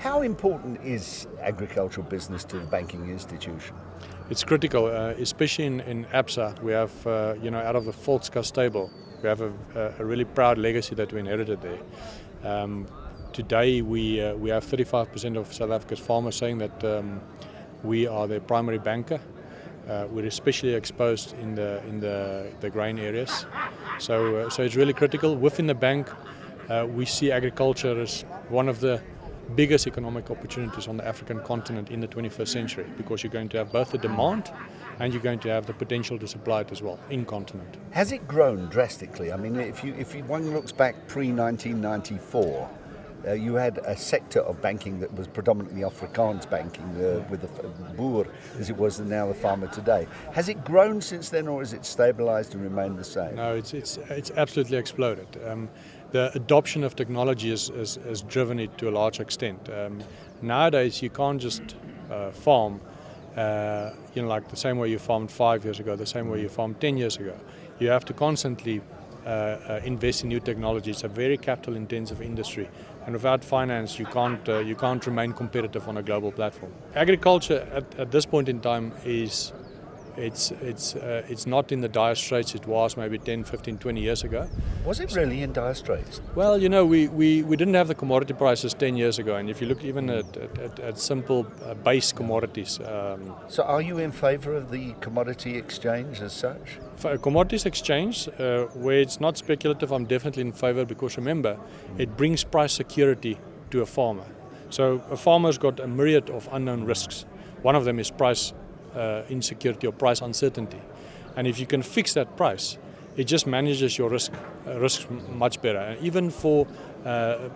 How important is agricultural business to the banking institution? It's critical, especially in ABSA. We have, out of the Volkskas stable, we have a really proud legacy that we inherited there. Today, we have 35% of South Africa's farmers saying that we are their primary banker. We're especially exposed in the grain areas, so it's really critical. Within the bank, we see agriculture as one of the biggest economic opportunities on the African continent in the 21st century, because you're going to have both the demand and you're going to have the potential to supply it as well in continent. Has it grown drastically? I mean, if one looks back pre-1994, you had a sector of banking that was predominantly Afrikaans banking, with the boer, as it was now the farmer today. Has it grown since then, or has it stabilised and remained the same? No, it's absolutely exploded. The adoption of technology has driven it to a large extent. Nowadays, you can't just farm, like the same way you farmed 5 years ago, the same way you farmed 10 years ago. You have to constantly invest in new technology. It's a very capital-intensive industry, and without finance, you can't remain competitive on a global platform. Agriculture at this point in time is it's not in the dire straits it was maybe 10, 15, 20 years ago. Was it really in dire straits? Well, we didn't have the commodity prices 10 years ago, and if you look even at simple base commodities. So are you in favour of the commodity exchange as such? For a commodities exchange, where it's not speculative, I'm definitely in favour, because remember, it brings price security to a farmer. So a farmer's got a myriad of unknown risks. One of them is price insecurity or price uncertainty, and if you can fix that price, it just manages your risks much better, and even for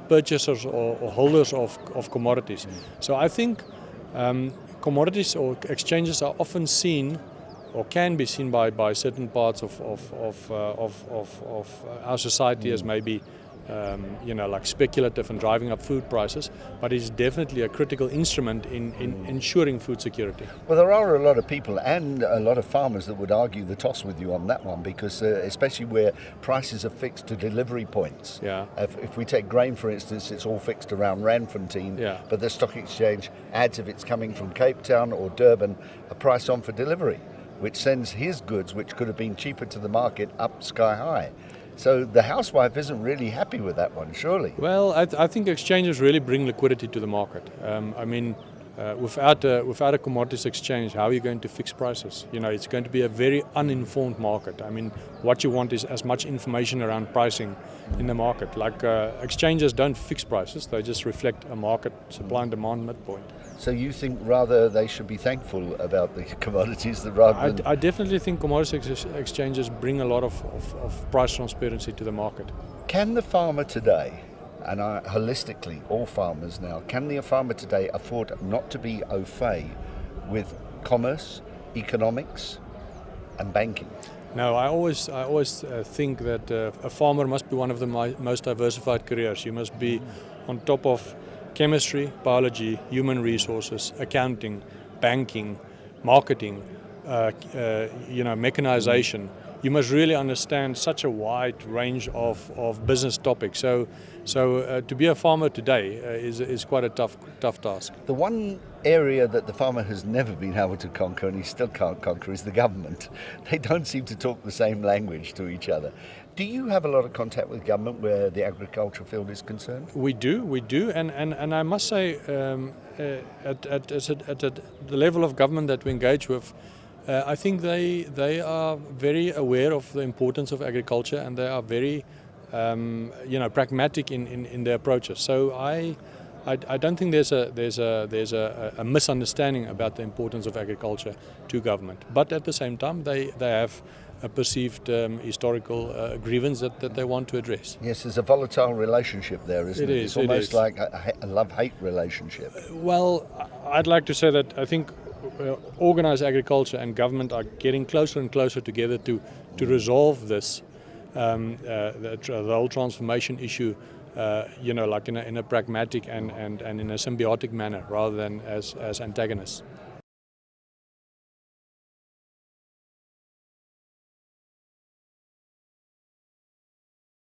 purchasers or holders of commodities. So I think commodities or exchanges are often seen, or can be seen by certain parts of our society as maybe like speculative and driving up food prices, but it's definitely a critical instrument in ensuring food security. Well, there are a lot of people and a lot of farmers that would argue the toss with you on that one, because especially where prices are fixed to delivery points. Yeah. If we take grain, for instance, it's all fixed around Randfontein, yeah. But the stock exchange adds, if it's coming from Cape Town or Durban, a price on for delivery, which sends his goods, which could have been cheaper to the market, up sky high. So the housewife isn't really happy with that one, surely. Well, I think exchanges really bring liquidity to the market. Without a commodities exchange, how are you going to fix prices? It's going to be a very uninformed market. I mean, what you want is as much information around pricing in the market. Like exchanges don't fix prices; they just reflect a market supply and demand midpoint. So you think rather they should be thankful about the commodities rather than... I definitely think commodities exchanges bring a lot of price transparency to the market. Can the farmer today, and holistically all farmers now, can the farmer today afford not to be au fait with commerce, economics and banking? No, I always think that a farmer must be one of the most diversified careers. You must be on top of chemistry, biology, human resources, accounting, banking, marketing, mechanization. You must really understand such a wide range of business topics. So to be a farmer today is quite a tough task. The one area that the farmer has never been able to conquer, and he still can't conquer, is the government. They don't seem to talk the same language to each other. Do you have a lot of contact with government where the agriculture field is concerned? We do, and I must say, at the level of government that we engage with, I think they are very aware of the importance of agriculture, and they are very pragmatic in their approaches. So I don't think there's a misunderstanding about the importance of agriculture to government. But at the same time, they have a perceived historical grievance that they want to address. Yes, there's a volatile relationship there, isn't it? It's almost like a love-hate relationship. Well, I'd like to say that I think organized agriculture and government are getting closer and closer together to resolve this, the whole transformation issue, like in a pragmatic and in a symbiotic manner, rather than as antagonists.